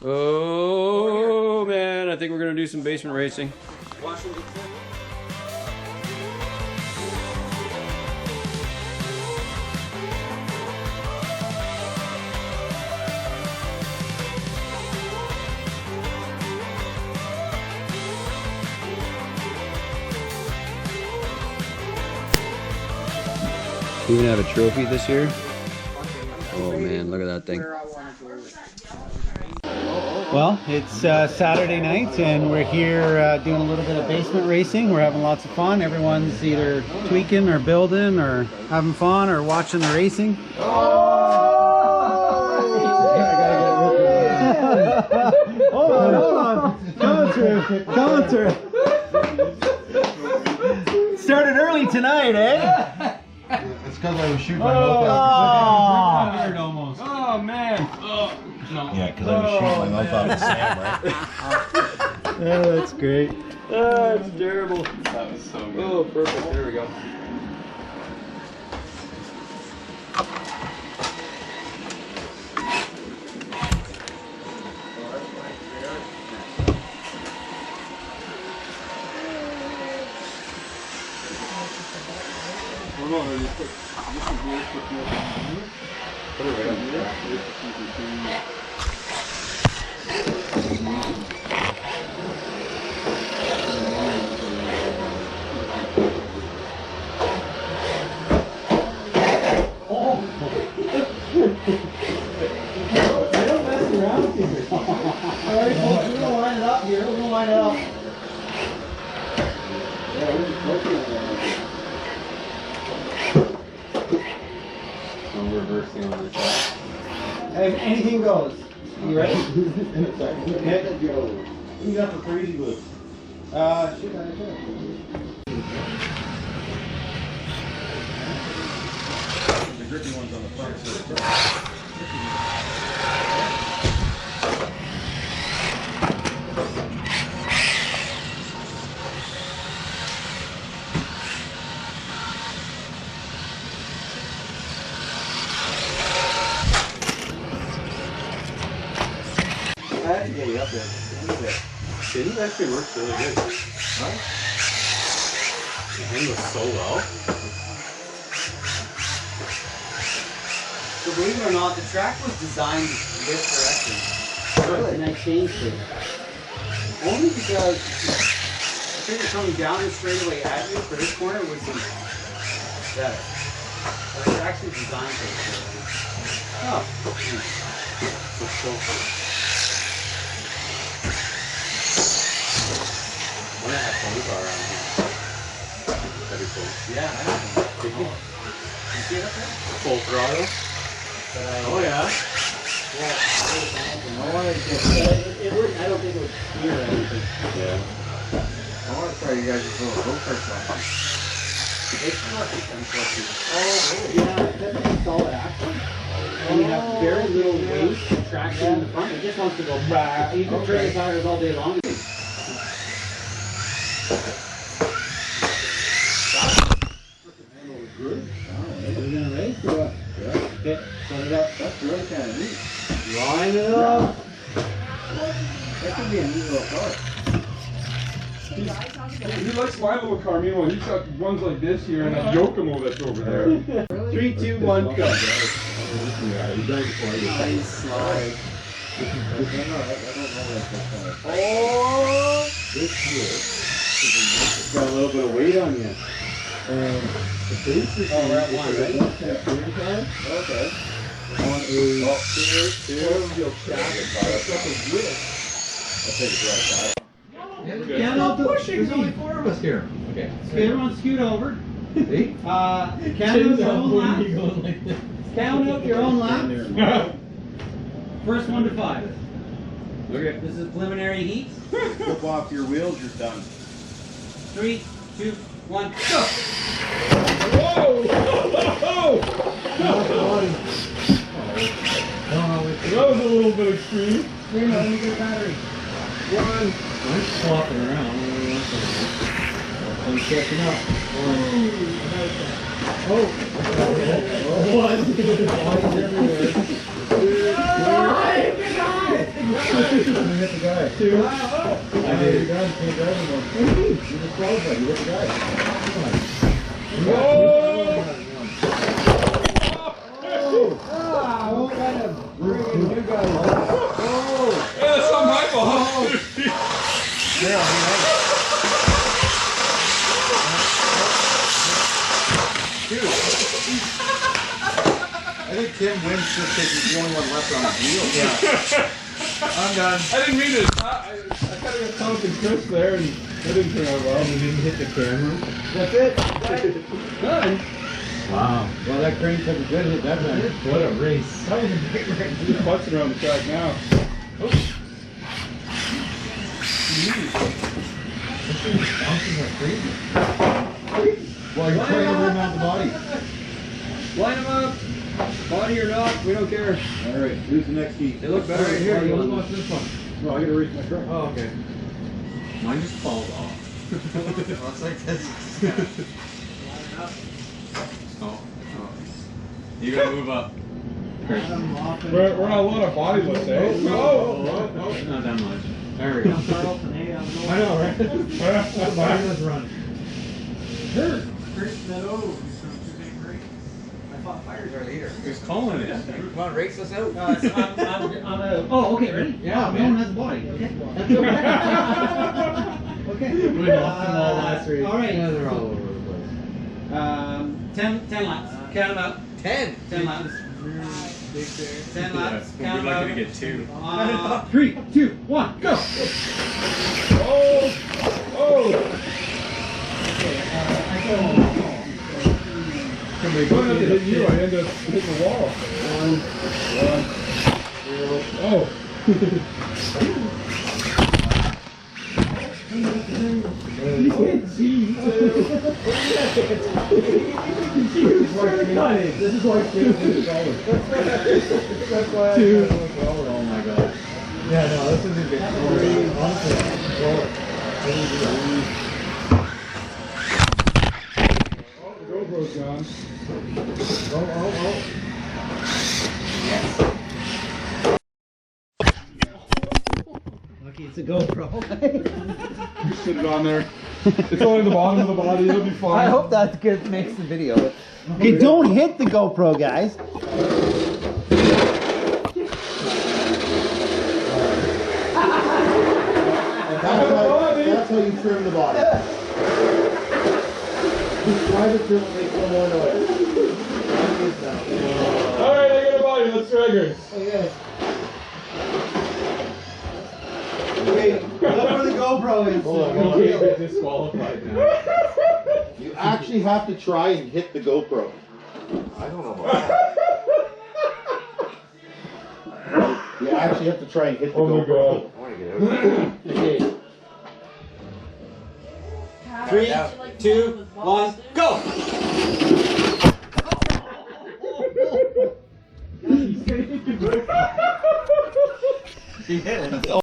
Oh man, I think we're gonna do some basement racing. We even have a trophy this year. Oh man, look at that thing. Well, it's Saturday night and we're here doing a little bit of basement racing. We're having lots of fun. Everyone's either tweaking or building or having fun or watching the racing. Hold on. Coming through. Started early tonight, eh? It's because I was shooting my mouth out. Almost. Oh man. No. Yeah, because I was shooting my mouth out of Sam, right? Oh, that's great. Oh, it's terrible. That was so good. Oh, perfect. There we go. I'm reversing on the track. Anything goes. You ready? Okay. You got the crazy glue. Shit, The grippy one's on the front side. I had to get it up there. It actually works really good. Huh? The hand was so well. So believe it or not, the track was designed this direction. Really? And I changed it. Only because I figured coming down the straightaway at you for this corner would be better. But it's actually designed for this direction. Oh. I want to have phone car around here. That'd be cool. Yeah, I have one. Did you? You see it up there? Full throttle? Oh yeah. It would, I don't think it would steer or anything. Yeah. I want to try you guys' little go-kart one. It's not unfortunate. Oh, yeah, that's a solid axle. And you have very little weight traction in the front. It just wants to go back. You can turn the tires all day long. Good. Are we gonna race or what? Yeah. Okay, set it up. That's really kind of neat. Line it up. That could be a neat little car. He likes my little car, meanwhile he's got ones like this here and that Yokomo that's over there. 3, 2, 1, go. Yeah, he does it for you. Nice slide. Oh! This here got a little bit of weight on you. And the base is we're at 1, right? Okay. On a steel shaft, it's like a width. I'll take it right back. Yeah, no, There's only 4 of us here. Okay. Okay, everyone scoot over. See? Count out your own laps. Count up your own laps. First 1 to 5. Okay. This is preliminary heat. Flip off your wheels, you're done. 3, 2, 1, go! Whoa! That was a little bit extreme. Here, let me get a battery. I'm flopping around. I'm catching up. What? Bodies everywhere. You hit the guy. Two. I did. You can't drive anymore. You disqualified. You hit the guy. Come on. That's not my fault. I think Tim wins just because he's the only one left on the wheel. Yeah. I'm done. I didn't mean to. I kind of got something crisp there, and that didn't turn out well. You didn't hit the camera. That's it. Done. Wow. Well, that crane took a good hit that time. What a race. That was a big race. Just butting around the track now. This thing is bouncing like crazy. Well, you're trying to remount the body. Line them up, body or not, we don't care. Alright, who's the next heat? They look better Alright, here. here, let's watch this one. No, I gotta reach my truck. Oh, okay. Mine just falls off. Well, it's like this. Oh. You gotta move up. We're on a lot of bodies, let's say. Not that much. There we go. I know, right? The body was running. Sure. I thought Fire's our leader. Who's calling it? Come on, race us out. No, it's, I'm a, oh, okay, ready? Yeah, No man. one has a body. Okay. Okay. We lost them all last week. All right. Yeah, they're all over the place. 10 laps. Count them out. 10. 10 laps. 10 laps. We're Count them lucky out. to get 2. 3, 2, 1, go. Oh! Oh! When they go to hit you, I end up hitting the wall. One. Oh! You can't see. This is like $2. That's why I Two. got $1. Oh my god. Yeah, no, this isn't good. Honestly, The GoPro's gone. Lucky it's a GoPro. Just put it on there. It's only the bottom of the body, it'll be fine. I hope that's good. Makes the video. Okay, don't hit the GoPro, guys. That's how you trim the body. Try to trim it, make one more noise. Alright, I got a body, let's drag her. Okay, look where the GoPro is. Hold on. You're disqualified now. You actually have to try and hit the GoPro. I don't know about that. You actually have to try and hit the Oh my GoPro. god. Okay. 3, 2, 1, go! He hit it.